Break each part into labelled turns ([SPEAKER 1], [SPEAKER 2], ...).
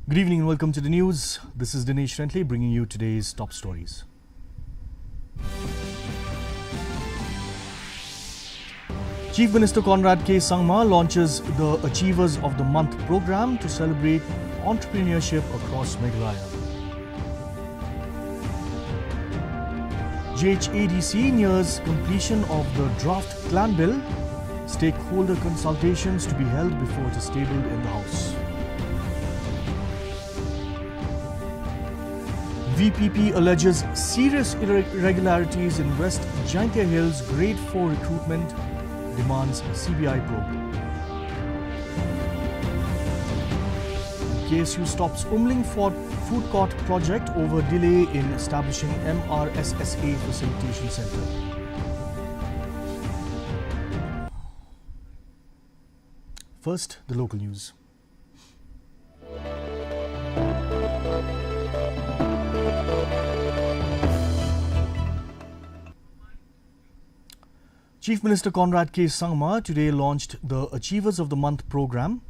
[SPEAKER 1] Good evening and welcome to the news. This is Dinesh Rentley bringing you today's top stories. Chief Minister Conrad K. Sangma launches the Achievers of the Month program to celebrate entrepreneurship across Meghalaya. JHADC nears completion of the draft clan bill. Stakeholder consultations to be held before it is tabled in the House. VPP alleges serious irregularities in West Jaintia Hills Grade 4 recruitment, demands CBI probe. KSU stops Umling Food Court project over delay in establishing MRSSA Facilitation Centre. First, the local news. Chief Minister Conrad K. Sangma today launched the Achievers of the Month program,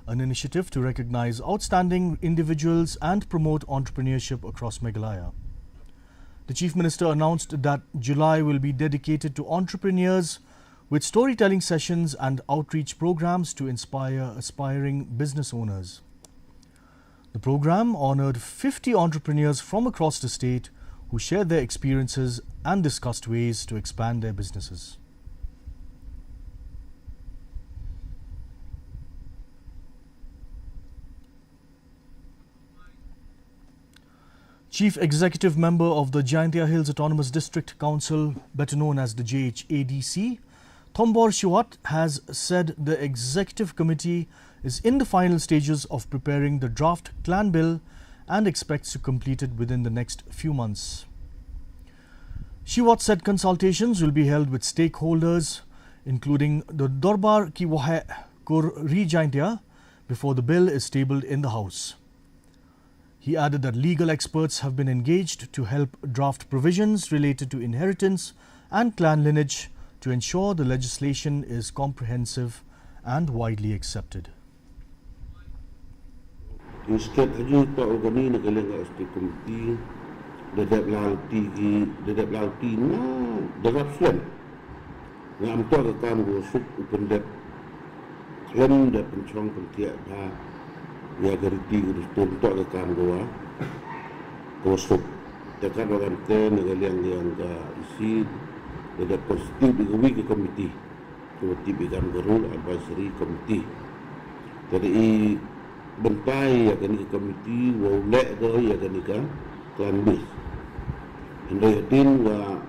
[SPEAKER 1] an initiative to recognize outstanding individuals and promote entrepreneurship across Meghalaya. The Chief Minister announced that July will be dedicated to entrepreneurs with storytelling sessions and outreach programs to inspire aspiring business owners. The program honored 50 entrepreneurs from across the state who shared their experiences and discussed ways to expand their businesses. Chief Executive Member of the Jaintia Hills Autonomous District Council, better known as the JHADC, Thombor Shiwat, has said the Executive Committee is in the final stages of preparing the draft clan bill and expects to complete it within the next few months. Shiwat said consultations will be held with stakeholders, including the Dorbar Ki Wahe Kur Re Jaintia, before the bill is tabled in the House. He added that legal experts have been engaged to help draft provisions related to inheritance and clan lineage to ensure the legislation is comprehensive and widely accepted.
[SPEAKER 2] Instead, haji tak organi nak kalian kat state committee, dadap lauti na dadap slam. Na amtua ke kam go suk upendap klem da pencong pentia ba ya gariti urus tontok ke kam go ko suk. Tekan orang te nak kalian yang ka isi dadap konstitusi di committee. Committee bidang gerul advisory committee. Jadi bentai ya kini komiti wawlek do ya kini ka klan bis. Andai din wa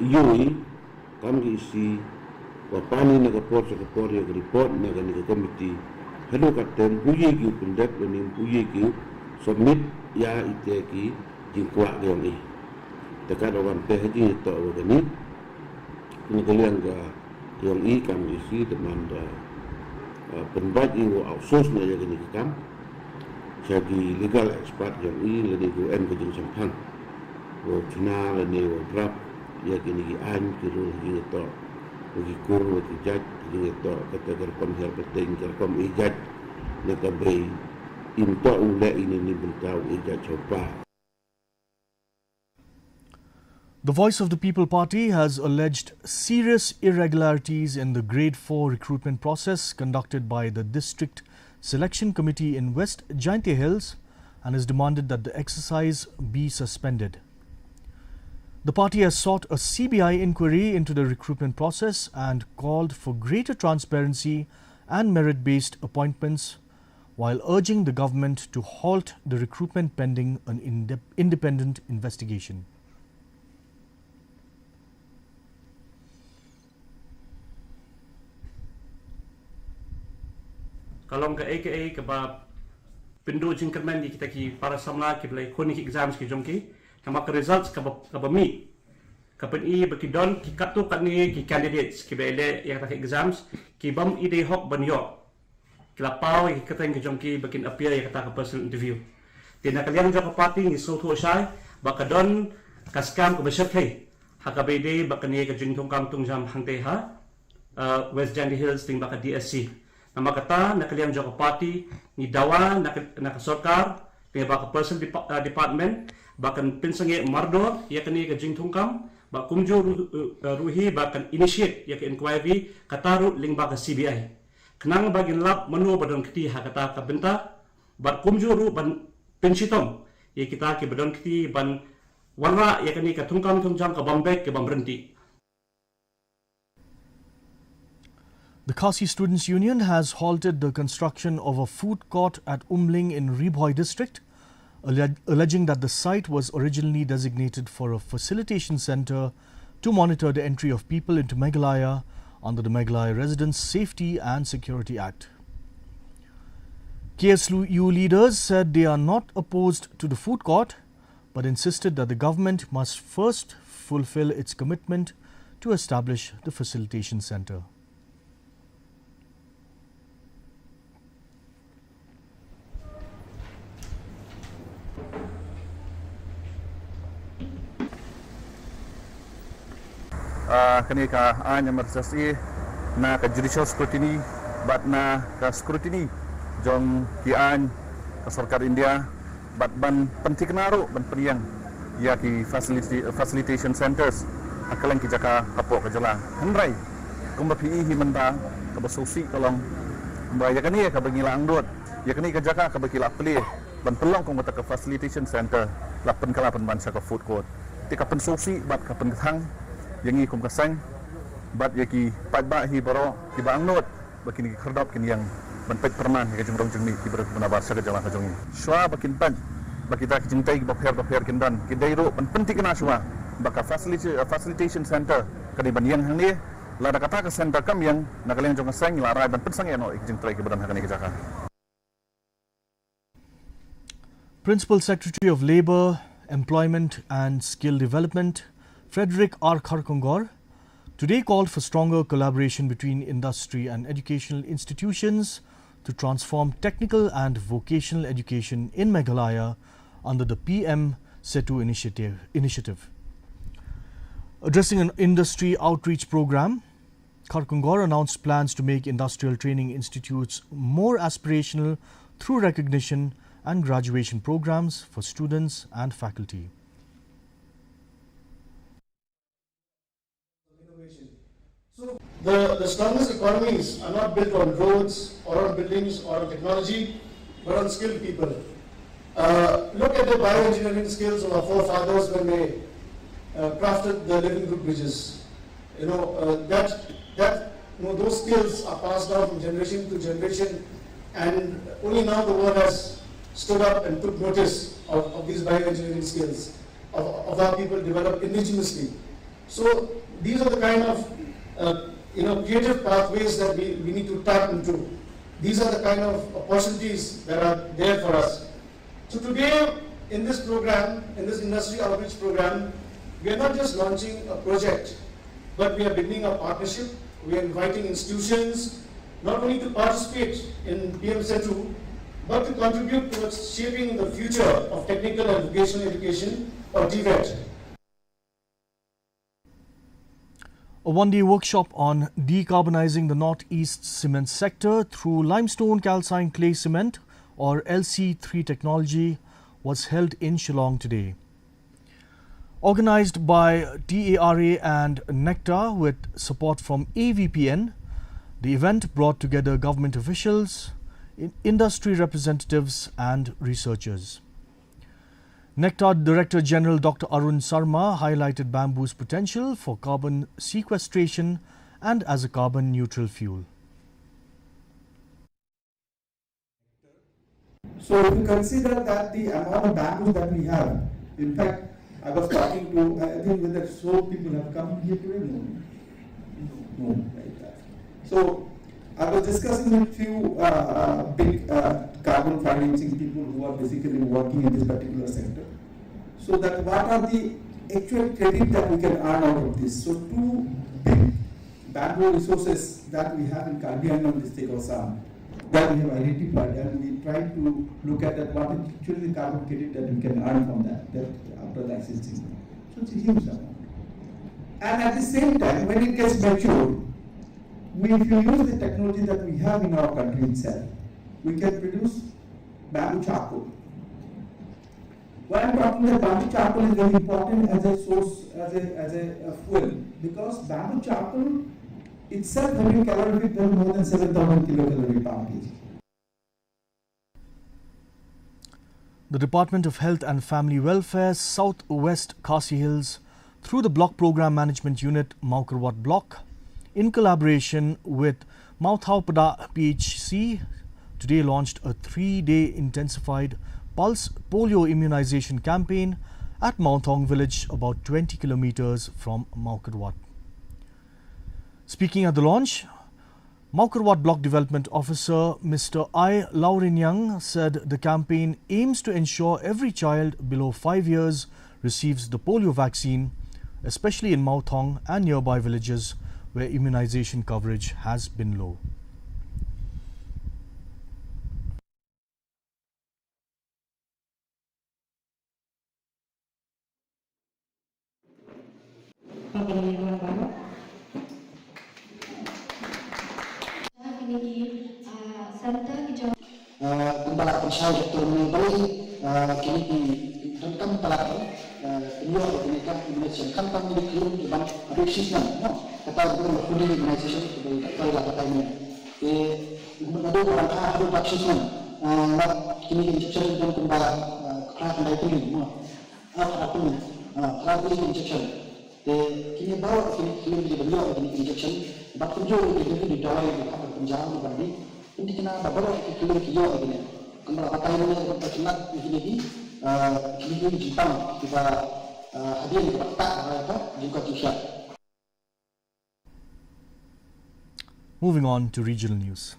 [SPEAKER 2] yui kami isi wa pani na kapor ya report na kini ka komiti. Halo katen puye ki pendek dan puye ki submit ya ite ki jingkwa yang ni. Dekat orang teh haji to kini kini kalian ka yang i kami isi teman da penbat ini outsource na yang ini kam jadi legal expert yang ini lebih UN kejeng sampang wo China lebih wo drap ya kini an kiro ini to bagi kur wo kijat ini to kata gerpon her penting gerpon ijat nak bay into ule ini bentau ijat coba.
[SPEAKER 1] The Voice of the People Party has alleged serious irregularities in the Grade 4 recruitment process conducted by the District Selection Committee in West Jaintia Hills and has demanded that the exercise be suspended. The party has sought a CBI inquiry into the recruitment process and called for greater transparency and merit-based appointments while urging the government to halt the recruitment pending an independent investigation.
[SPEAKER 3] Kalau ke AKA ke ba pindu jingkerman di kita ki para samla ki belai koni ki exams ki jongki kama ke results ka ba mi ka pen I baki don ki katu kat ni ki candidates ki bele yang tak exams ki bam ide hok ban yo ki la pau ki kata ki jongki bakin appear yang kata ka personal interview tina kalian jo ka party ni so thu sai ba ka don ka scam ko ba sharthai ha ka bede ba ka ni ka jing thong kam tung jam hangte ha West Jaintia Hills ting ba ka DSC Nama kata nakaliang joko party ni dawa nakasorkar ni baka personal department bahkan pensange mardo ya kani ke jingtungkam ba kumjo ruhi bahkan initiate ya ke inquiry kataru ling baka CBI kenang bagin lab menu badan kiti hakata ka benta ba kumjo ru ban pensitom ya kita ke badan kiti ban warna ya kani ka tungkam tungjang ka bambek ke bamberenti.
[SPEAKER 1] The Khasi Students' Union has halted the construction of a food court at Umling in Ribhoi district, alleging that the site was originally designated for a facilitation centre to monitor the entry of people into Meghalaya under the Meghalaya Residents Safety and Security Act. KSU leaders said they are not opposed to the food court, but insisted that the government must first fulfill its commitment to establish the facilitation centre.
[SPEAKER 4] Kani ka anya mersasi na ka judicial scrutiny bat na ka scrutiny jong kian ka sarkar India bat ban penting naru ban periang ya ki facilitation centers akalang ki jaka kapok ka jala handrai kumba pi hi menta ka basusi kalong kumba ya kani ka bangilang dot ya kani ka jaka ka bakila pli ban pelong kong ka facilitation center lapan kalapan ban sa ka food court ti ka pensusi bat ka penthang yang kum kasang bat yaki padba hi baro ki bang not bakin ki khardap kin yang banpet perman ka jengrong jengni ki ber menabar sa jalan ka jongi shwa bakin pan bakita ki jengtai ba pher kin dan ki dairo ban penting na shwa baka facilitation center kadi ban yang hang ni la da kata ka center kam yang nakaleng jong kasang la rai ban pensang eno ik jengtai ki badan hakani ki jaka.
[SPEAKER 1] Principal Secretary of Labour, Employment and Skill Development Frederick R. Kharkongor today called for stronger collaboration between industry and educational institutions to transform technical and vocational education in Meghalaya under the PM Setu initiative. Addressing an industry outreach program, Kharkongor announced plans to make industrial training institutes more aspirational through recognition and graduation programs for students and faculty.
[SPEAKER 5] So the strongest economies are not built on roads or on buildings or on technology, but on skilled people. Look at the bioengineering skills of our forefathers when they crafted the living root bridges. Those skills are passed down from generation to generation, and only now the world has stood up and took notice of these bioengineering skills of our people developed indigenously. So these are the kind of creative pathways that we need to tap into. These are the kind of opportunities that are there for us. So today, in this program, in this industry outreach program, we are not just launching a project, but we are beginning a partnership. We are inviting institutions not only to participate in PM Setu, but to contribute towards shaping the future of technical and vocational education, or TVET.
[SPEAKER 1] A one-day workshop on decarbonizing the northeast cement sector through limestone calcined clay cement or LC3 technology was held in Shillong today. Organized by TARA and Nectar with support from AVPN, the event brought together government officials, industry representatives and researchers. Nectar Director General Dr. Arun Sarma highlighted bamboo's potential for carbon sequestration and as a carbon neutral fuel.
[SPEAKER 6] So if you consider that the amount of bamboo that we have, in fact, I was talking to, I think whether so people have come here today, no, like that. So I was discussing with few big carbon financing people who are basically working in this particular sector. So that what are the actual credit that we can earn out of this? So two big bamboo resources that we have in Karbi district of Assam that we have identified, and we try to look at that what is actually the carbon credit that we can earn from that after licensing. So it's a huge amount. And at the same time, when it gets matured, if you use the technology that we have in our country itself, we can produce bamboo charcoal. Why I'm talking that bamboo charcoal is very important as a source, as a fuel, because bamboo charcoal itself having calorific value more than 7,000 kilocalorie per kg.
[SPEAKER 1] The Department of Health and Family Welfare, Southwest Khasi Hills, through the Block Program Management Unit, Maukarwat Block, in collaboration with Mauthaupada PHC, today launched a 3-day intensified pulse polio immunization campaign at Mauthong village, about 20 kilometers from Maukarwat. Speaking at the launch, Maukarwat Block Development Officer Mr. I. Laurinyang said the campaign aims to ensure every child below 5 years receives the polio vaccine, especially in Mauthong and nearby villages where immunization coverage has been low.
[SPEAKER 7] Kembali pesawat itu membeli kini tentang pelakon penyuap mereka Indonesia kan kami dikirim di bank ada sistem kata belum fully organization sebagai kata kata ini ada orang ada vaksin kini injection dan kembali kerana itu ini apa kerana ini injection kini baru kini dibeli ini injection bak penjual itu di dawai di apa penjara di Bali ini kena baru kilo ini kembali kata ini kita kena ini kini Jepang kita hadir di kota apa juga Asia.
[SPEAKER 1] Moving on to regional news.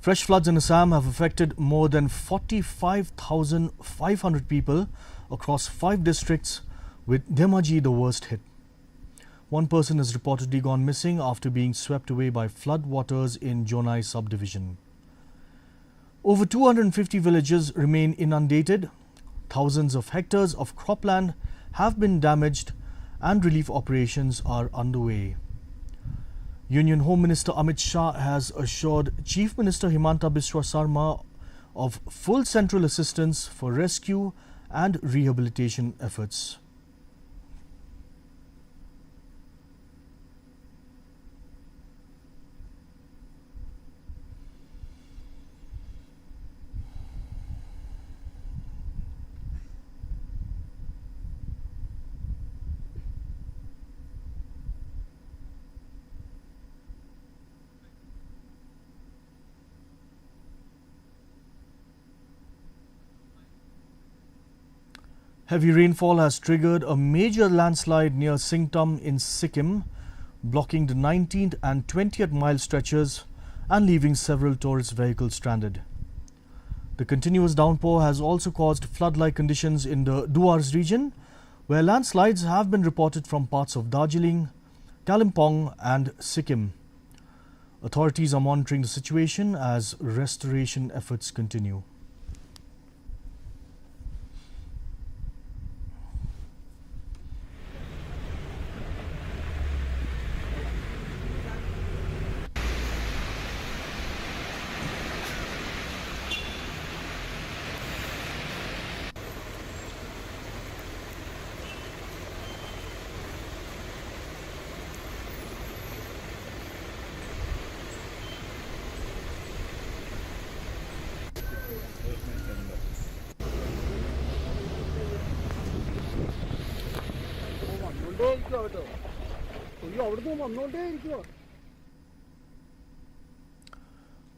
[SPEAKER 1] Fresh floods in Assam have affected more than 45,500 people across 5 districts, with Dhemaji the worst hit. One person has reportedly gone missing after being swept away by flood waters in Jonai subdivision. Over 250 villages remain inundated. Thousands of hectares of cropland have been damaged and relief operations are underway. Union Home Minister Amit Shah has assured Chief Minister Himanta Biswa Sarma of full central assistance for rescue and rehabilitation efforts. Heavy rainfall has triggered a major landslide near Singtam in Sikkim, blocking the 19th and 20th mile stretches and leaving several tourist vehicles stranded. The continuous downpour has also caused flood-like conditions in the Duars region, where landslides have been reported from parts of Darjeeling, Kalimpong and Sikkim. Authorities are monitoring the situation as restoration efforts continue.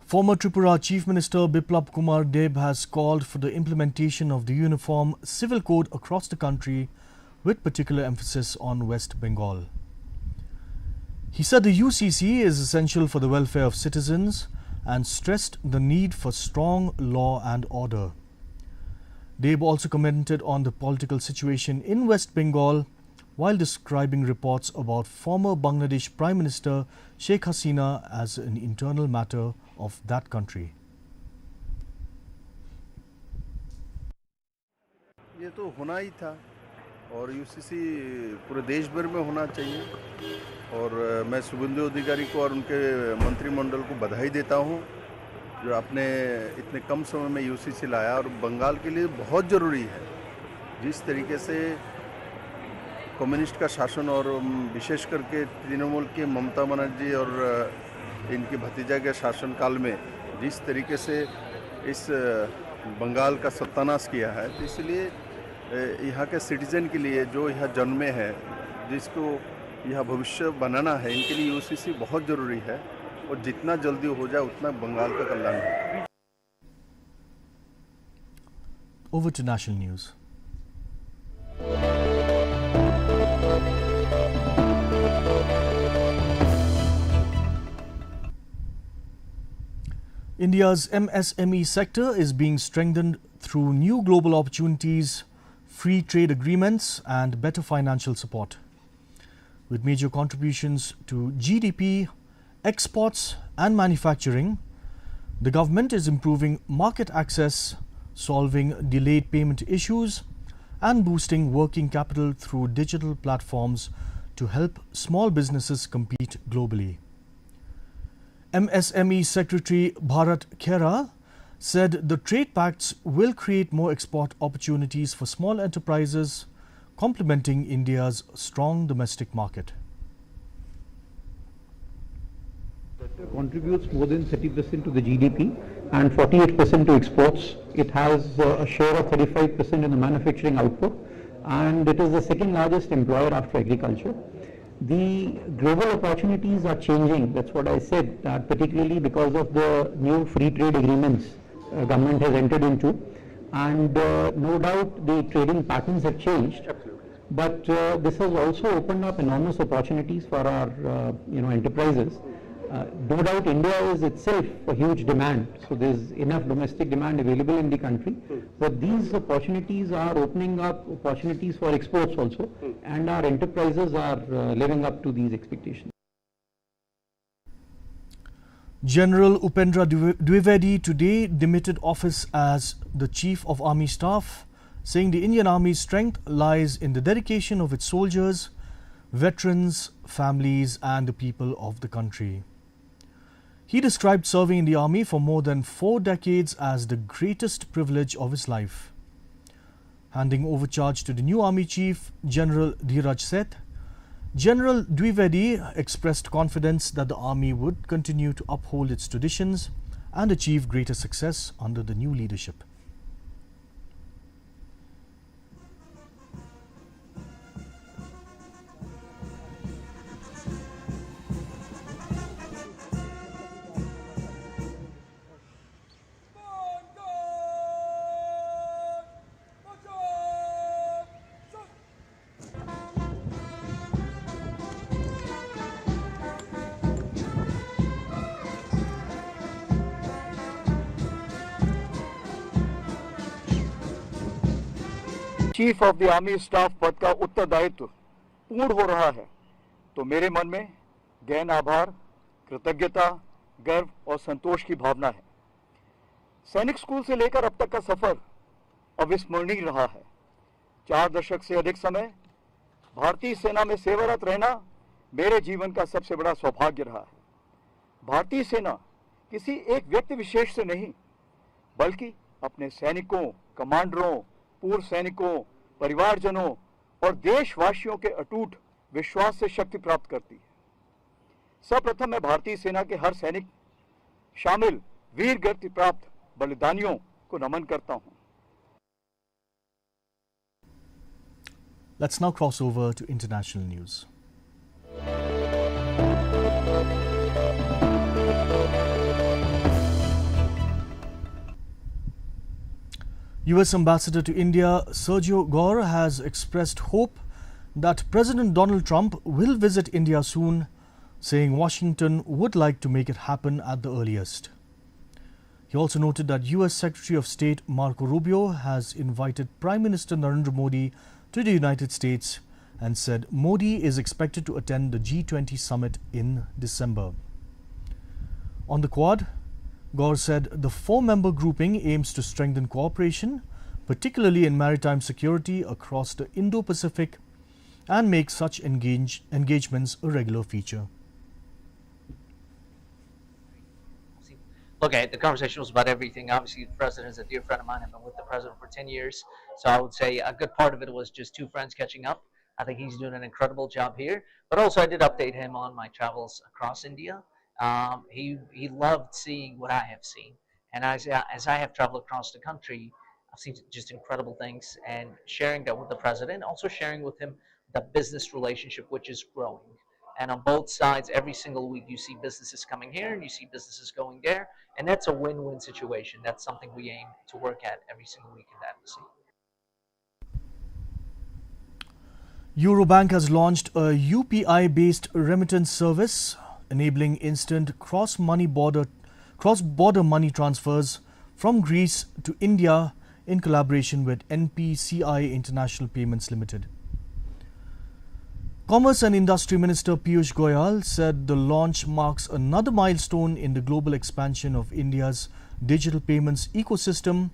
[SPEAKER 1] Former Tripura Chief Minister Biplab Kumar Deb has called for the implementation of the uniform civil code across the country, with particular emphasis on West Bengal. He said the UCC is essential for the welfare of citizens and stressed the need for strong law and order. Deb also commented on the political situation in West Bengal while describing reports about former Bangladesh Prime Minister Sheikh Hasina as an internal matter of that country.
[SPEAKER 8] ये तो होना ही था और UCC पूरे देश भर में होना चाहिए और मैं शुभेंदु अधिकारी को और उनके मंत्रिमंडल को बधाई देता हूँ जो आपने इतने कम समय में यूसीसी लाया और बंगाल के लिए बहुत ज़रूरी है। जिस तरीके से कम्युनिस्ट का शासन और विशेष करके तृणमूल की ममता बनर्जी और इनके भतीजा के शासनकाल में जिस तरीके से इस बंगाल का सत्यानाश किया है, तो इसलिए यहाँ के सिटीजन के लिए जो यहाँ जन्मे हैं, जिसको यह भविष्य बनाना है, इनके लिए यूसीसी बहुत ज़रूरी है और जितना जल्दी हो जाए उतना बंगाल का कल्याण है।
[SPEAKER 1] Over to national news. India's MSME sector is being strengthened through new global opportunities, free trade agreements and better financial support. With major contributions to GDP, exports and manufacturing, the government is improving market access, solving delayed payment issues and boosting working capital through digital platforms to help small businesses compete globally. MSME Secretary Bharat Khera said the trade pacts will create more export opportunities for small enterprises, complementing India's strong domestic market.
[SPEAKER 9] Sector contributes more than 30% to the GDP and 48% to exports. It has a share of 35% in the manufacturing output and it is the second largest employer after agriculture. The global opportunities are changing, that's what I said, that particularly because of the new free trade agreements government has entered into, and no doubt the trading patterns have changed. But this has also opened up enormous opportunities for our enterprises. No doubt India is itself a huge demand, so there's enough domestic demand available in the country, but these opportunities are opening up opportunities for exports also, and our enterprises are living up to these expectations.
[SPEAKER 1] General Upendra Dwivedi today demitted office as the Chief of Army Staff, saying the Indian Army's strength lies in the dedication of its soldiers, veterans, families and the people of the country. He described serving in the army for more than 4 decades as the greatest privilege of his life. Handing over charge to the new army chief, General Dheeraj Seth, General Dwivedi expressed confidence that the army would continue to uphold its traditions and achieve greater success under the new leadership.
[SPEAKER 10] Chief of the army staff पद का उत्तरदायित्व पूर्ण हो रहा है तो मेरे मन में गहन आभार, कृतज्ञता, गर्व और संतोष की भावना है। सैनिक स्कूल से लेकर अब तक का सफर अविस्मरणीय रहा है। 4 दशक से अधिक समय भारतीय सेना में सेवारत रहना मेरे जीवन का सबसे बड़ा सौभाग्य रहा है। भारतीय सेना किसी एक व्यक्ति विशेष से नहीं, बल्कि अपने सैनिकों, कमांडरों, पूर्व सैनिकों, परिवारजनों और देशवासियों के अटूट विश्वास से शक्ति प्राप्त करती है। सर्वप्रथम मैं भारतीय सेना के हर सैनिक शामिल वीर गति प्राप्त बलिदानियों को नमन करता हूं।
[SPEAKER 1] Let's now cross over to international news. US Ambassador to India Sergio Gore has expressed hope that President Donald Trump will visit India soon, saying Washington would like to make it happen at the earliest. He also noted that US Secretary of State Marco Rubio has invited Prime Minister Narendra Modi to the United States and said Modi is expected to attend the G20 summit in December. On the Quad, Gore said the 4-member grouping aims to strengthen cooperation particularly in maritime security across the Indo-Pacific, and make such engagements a regular feature.
[SPEAKER 11] Look, the conversation was about everything. Obviously, the president is a dear friend of mine. I've been with the president for 10 years. So I would say a good part of it was just two friends catching up. I think he's doing an incredible job here. But also, I did update him on my travels across India. He loved seeing what I have seen. And as I have traveled across the country, I've seen just incredible things. And sharing that with the president, also sharing with him the business relationship, which is growing. And on both sides, every single week, you see businesses coming here and you see businesses going there. And that's a win-win situation. That's something we aim to work at every single week in the embassy.
[SPEAKER 1] Eurobank has launched a UPI-based remittance service, enabling instant cross-border money transfers from Greece to India in collaboration with NPCI International Payments Limited. Commerce and Industry Minister Piyush Goyal said the launch marks another milestone in the global expansion of India's digital payments ecosystem,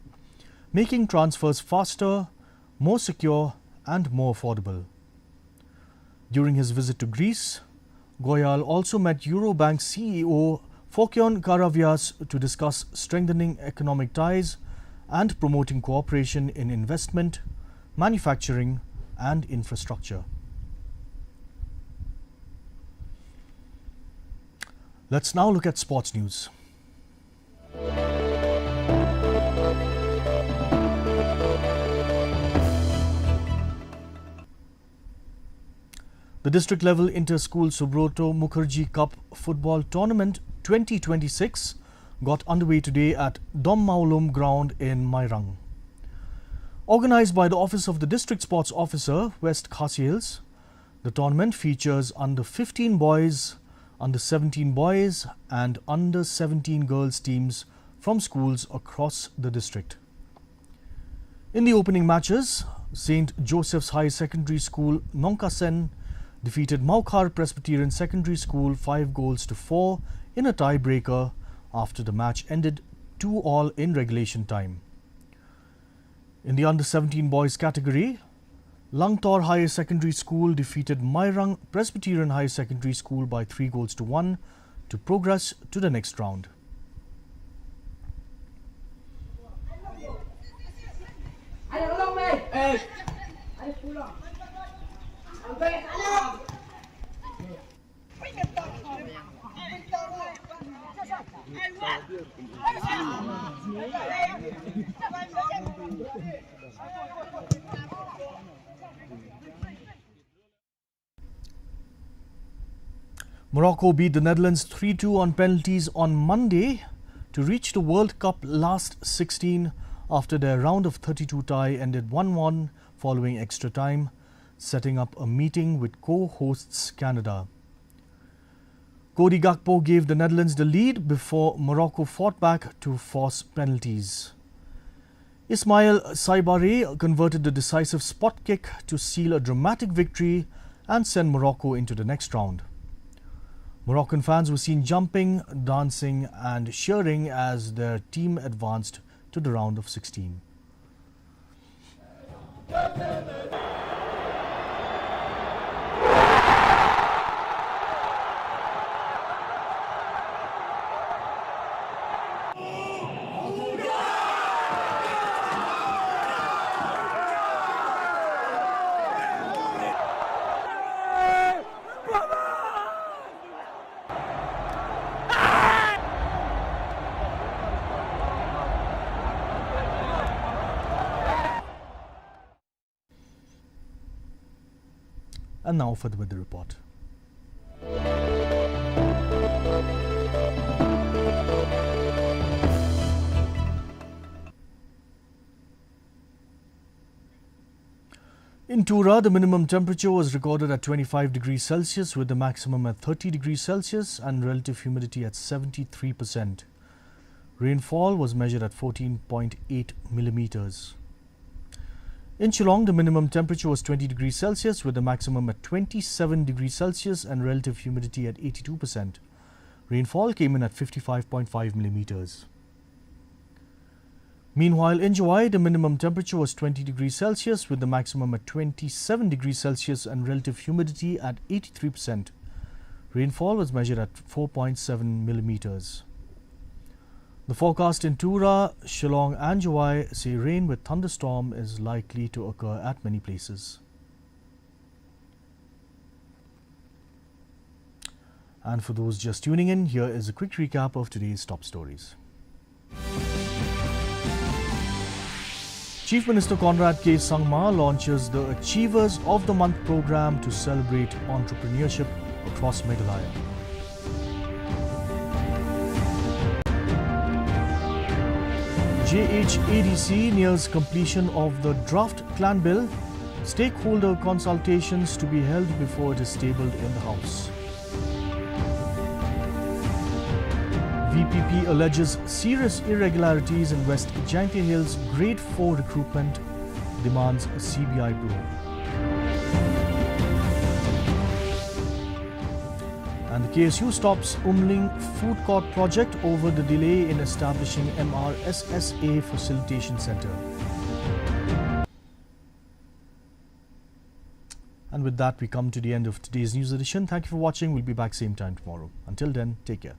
[SPEAKER 1] making transfers faster, more secure and more affordable. During his visit to Greece, Goyal also met Eurobank CEO Fokion Karavias to discuss strengthening economic ties and promoting cooperation in investment, manufacturing and infrastructure. Let's now look at sports news. The district-level inter-school Subroto Mukherjee Cup Football Tournament 2026 got underway today at Dom Maulum Ground in Mairang. Organised by the Office of the District Sports Officer, West Khasi Hills, the tournament features under 15 boys, under 17 boys and under 17 girls teams from schools across the district. In the opening matches, St. Joseph's High Secondary School Nongkasen defeated Maukhar Presbyterian Secondary School 5-4 in a tiebreaker after the match ended 2-2 in regulation time. In the under 17 boys category, Langtor Higher Secondary School defeated Mairang Presbyterian Higher Secondary School by 3-1 to progress to the next round. Morocco beat the Netherlands 3-2 on penalties on Monday to reach the World Cup last 16 after their round of 32 tie ended 1-1 following extra time, setting up a meeting with co-hosts Canada. Cody Gakpo gave the Netherlands the lead before Morocco fought back to force penalties. Ismail Saibare converted the decisive spot kick to seal a dramatic victory and send Morocco into the next round. Moroccan fans were seen jumping, dancing and cheering as their team advanced to the round of 16. And now for the weather report. In Tura, the minimum temperature was recorded at 25 degrees Celsius with the maximum at 30 degrees Celsius and relative humidity at 73%. Rainfall was measured at 14.8 millimeters. In Shillong, the minimum temperature was 20 degrees Celsius with the maximum at 27 degrees Celsius and relative humidity at 82%. Rainfall came in at 55.5 millimeters. Meanwhile, in July, the minimum temperature was 20 degrees Celsius with the maximum at 27 degrees Celsius and relative humidity at 83%. Rainfall was measured at 4.7 millimeters. The forecast in Tura, Shillong and Juwai say rain with thunderstorm is likely to occur at many places. And for those just tuning in, here is a quick recap of today's top stories. Chief Minister Conrad K. Sangma launches the Achievers of the Month program to celebrate entrepreneurship across Meghalaya. JHADC nears completion of the draft plan bill. Stakeholder consultations to be held before it is tabled in the House. VPP alleges serious irregularities in West Jaintia Hills Grade 4 recruitment, demands a CBI probe. And the KSU stops Umling Food Court project over the delay in establishing MRSSA Facilitation Centre. And with that, we come to the end of today's news edition. Thank you for watching. We'll be back same time tomorrow. Until then, take care.